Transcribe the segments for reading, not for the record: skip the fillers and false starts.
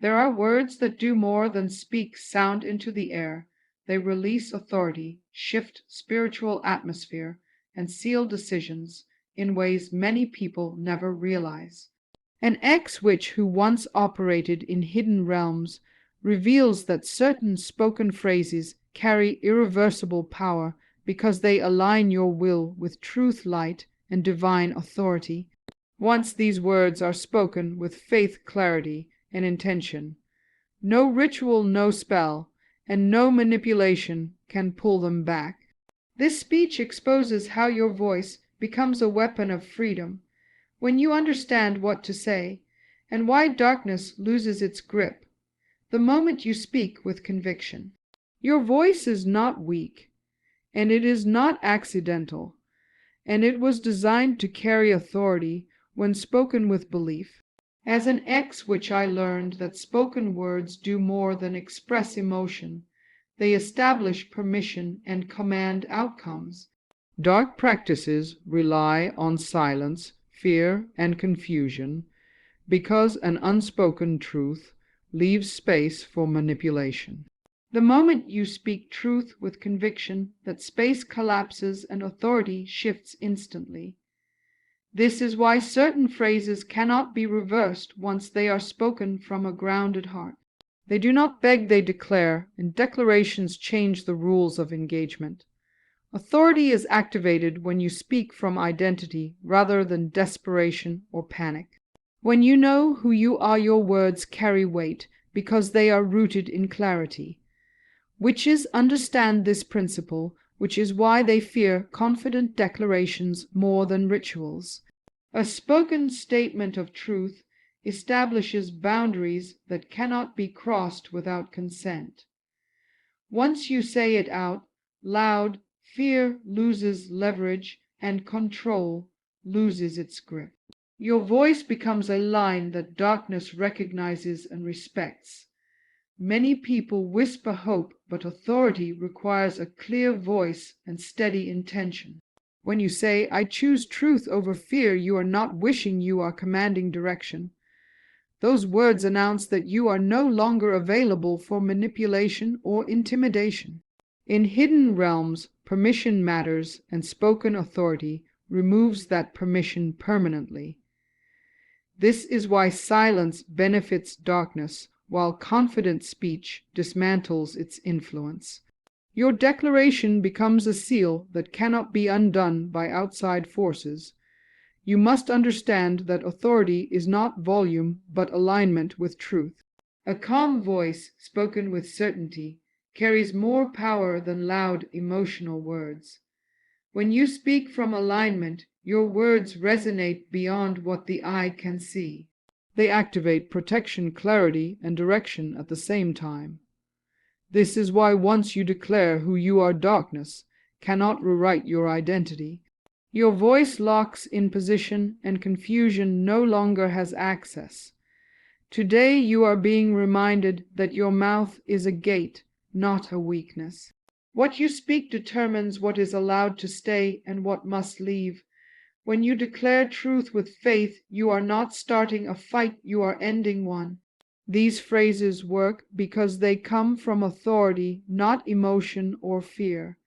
There are words that do more than speak sound into the air. They release authority, shift spiritual atmosphere, and seal decisions in ways many people never realize. An ex-witch who once operated in hidden realms reveals that certain spoken phrases carry irreversible power because they align your will with truth, light, and divine authority. Once these words are spoken with faith, clarity, and intention, no ritual, no spell, and no manipulation can pull them back. This speech exposes how your voice becomes a weapon of freedom when you understand what to say, and why darkness loses its grip the moment you speak with conviction. Your voice is not weak, and it is not accidental, and it was designed to carry authority when spoken with belief. As an ex-witch, I learned that spoken words do more than express emotion. They establish permission and command outcomes. Dark practices rely on silence, fear, and confusion because an unspoken truth leaves space for manipulation. The moment you speak truth with conviction, that space collapses and authority shifts instantly. This is why certain phrases cannot be reversed once they are spoken from a grounded heart. They do not beg, they declare, and declarations change the rules of engagement. Authority is activated when you speak from identity rather than desperation or panic. When you know who you are, your words carry weight because they are rooted in clarity. Witches understand this principle, which is why they fear confident declarations more than rituals. A spoken statement of truth establishes boundaries that cannot be crossed without consent. Once you say it out loud, fear loses leverage and control loses its grip. Your voice becomes a line that darkness recognizes and respects. Many people whisper hope, but authority requires a clear voice and steady intention. When you say, "I choose truth over fear," you are not wishing, you are commanding direction. Those words announce that you are no longer available for manipulation or intimidation. In hidden realms, permission matters, and spoken authority removes that permission permanently. This is why silence benefits darkness, while confident speech dismantles its influence. Your declaration becomes a seal that cannot be undone by outside forces. You must understand that authority is not volume but alignment with truth. A calm voice spoken with certainty carries more power than loud emotional words. When you speak from alignment, your words resonate beyond what the eye can see. They activate protection, clarity, and direction at the same time. This is why once you declare who you are, darkness cannot rewrite your identity. Your voice locks in position and confusion no longer has access. Today you are being reminded that your mouth is a gate, not a weakness. What you speak determines what is allowed to stay and what must leave. When you declare truth with faith, you are not starting a fight, you are ending one. These phrases work because they come from authority, not emotion or fear.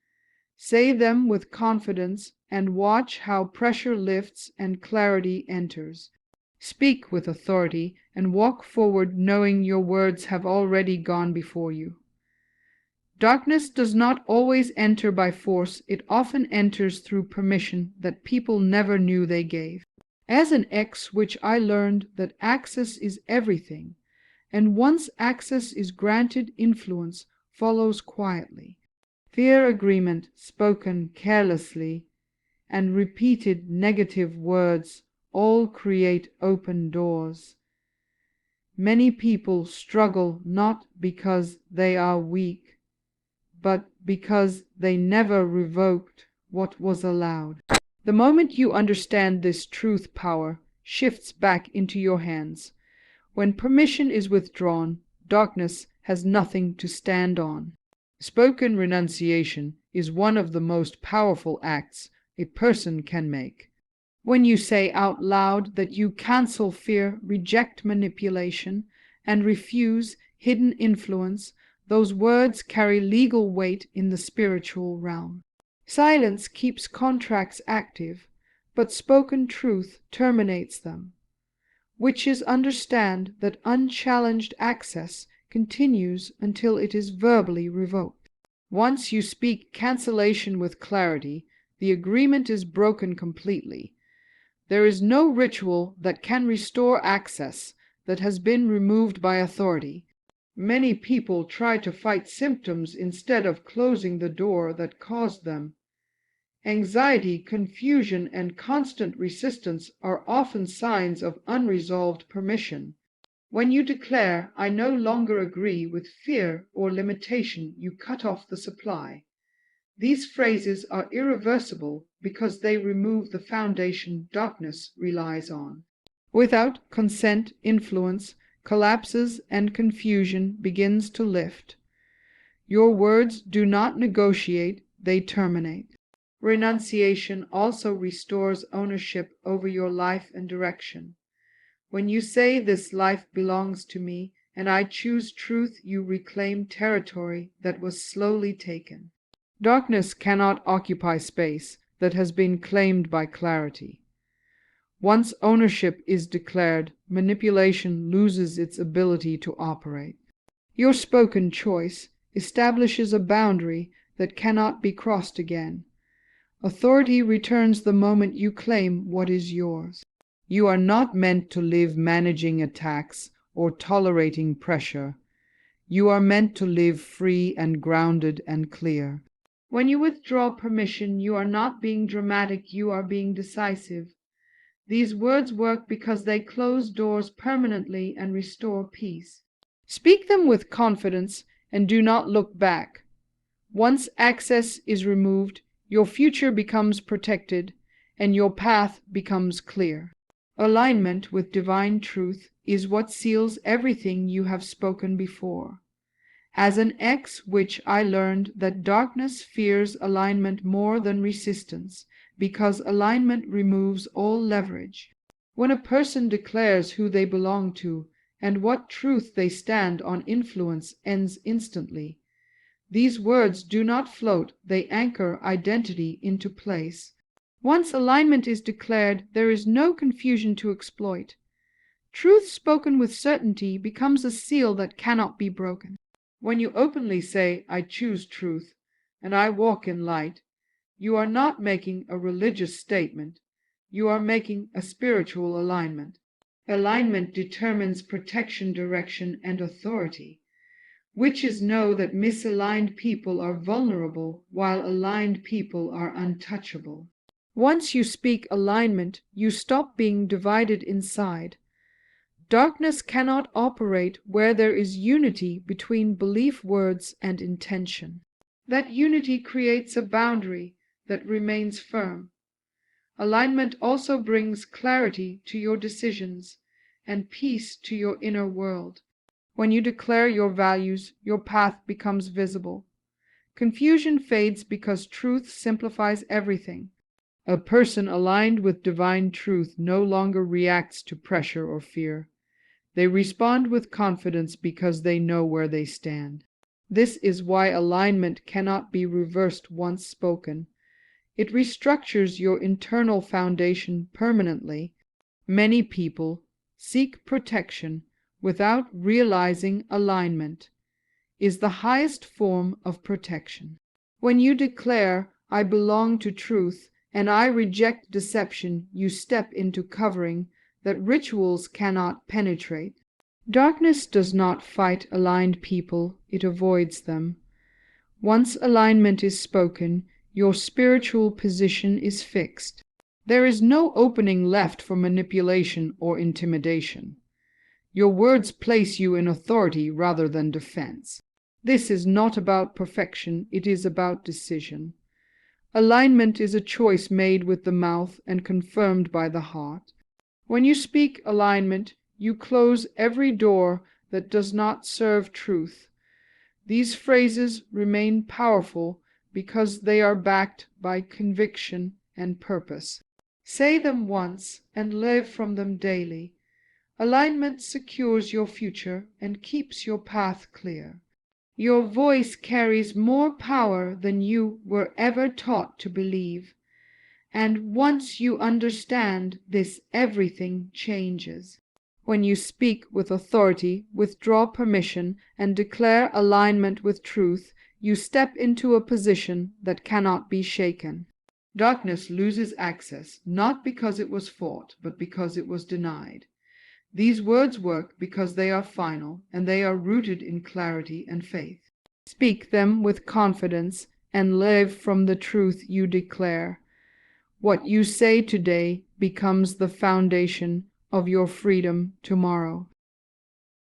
Say them with confidence and watch how pressure lifts and clarity enters. Speak with authority and walk forward knowing your words have already gone before you. Darkness does not always enter by force, it often enters through permission that people never knew they gave. As an ex-witch, I learned that access is everything, and once access is granted, influence follows quietly. Fear agreement spoken carelessly and repeated negative words all create open doors. Many people struggle not because they are weak, but because they never revoked what was allowed. The moment you understand this truth, power shifts back into your hands. When permission is withdrawn, darkness has nothing to stand on. Spoken renunciation is one of the most powerful acts a person can make. When you say out loud that you cancel fear, reject manipulation, and refuse hidden influence, those words carry legal weight in the spiritual realm. Silence keeps contracts active, but spoken truth terminates them. Witches understand that unchallenged access continues until it is verbally revoked. Once you speak cancellation with clarity, the agreement is broken completely. There is no ritual that can restore access that has been removed by authority. Many people try to fight symptoms instead of closing the door that caused them. Anxiety, confusion, and constant resistance are often signs of unresolved permission. When you declare, "I no longer agree with fear or limitation," you cut off the supply. These phrases are irreversible because they remove the foundation darkness relies on. Without consent, influence collapses and confusion begins to lift. Your words do not negotiate, they terminate. Renunciation also restores ownership over your life and direction. When you say, "This life belongs to me, and I choose truth," you reclaim territory that was slowly taken. Darkness cannot occupy space that has been claimed by clarity. Once ownership is declared, manipulation loses its ability to operate. Your spoken choice establishes a boundary that cannot be crossed again. Authority returns the moment you claim what is yours. You are not meant to live managing attacks or tolerating pressure. You are meant to live free and grounded and clear. When you withdraw permission, you are not being dramatic, you are being decisive. These words work because they close doors permanently and restore peace. Speak them with confidence and do not look back. Once access is removed, your future becomes protected and your path becomes clear. Alignment with divine truth is what seals everything you have spoken before. As an ex-witch, I learned that darkness fears alignment more than resistance, because alignment removes all leverage. When a person declares who they belong to and what truth they stand on, influence ends instantly. These words do not float, they anchor identity into place. Once alignment is declared, there is no confusion to exploit. Truth spoken with certainty becomes a seal that cannot be broken. When you openly say, "I choose truth, and I walk in light," you are not making a religious statement. You are making a spiritual alignment. Alignment determines protection, direction, and authority. Witches know that misaligned people are vulnerable, while aligned people are untouchable. Once you speak alignment, you stop being divided inside. Darkness cannot operate where there is unity between belief, words, and intention. That unity creates a boundary that remains firm. Alignment also brings clarity to your decisions and peace to your inner world. When you declare your values, your path becomes visible. Confusion fades because truth simplifies everything. A person aligned with divine truth no longer reacts to pressure or fear. They respond with confidence because they know where they stand. This is why alignment cannot be reversed once spoken. It restructures your internal foundation permanently. Many people seek protection without realizing alignment is the highest form of protection. When you declare, "I belong to truth and I reject deception," you step into covering that rituals cannot penetrate. Darkness does not fight aligned people, it avoids them. Once alignment is spoken, your spiritual position is fixed. There is no opening left for manipulation or intimidation. Your words place you in authority rather than defense. This is not about perfection, it is about decision. Alignment is a choice made with the mouth and confirmed by the heart. When you speak alignment, you close every door that does not serve truth. These phrases remain powerful because they are backed by conviction and purpose. Say them once and live from them daily. Alignment secures your future and keeps your path clear. Your voice carries more power than you were ever taught to believe. And once you understand this, everything changes. When you speak with authority, withdraw permission, and declare alignment with truth, you step into a position that cannot be shaken. Darkness loses access, not because it was fought, but because it was denied. These words work because they are final, and they are rooted in clarity and faith. Speak them with confidence and live from the truth you declare. What you say today becomes the foundation of your freedom tomorrow.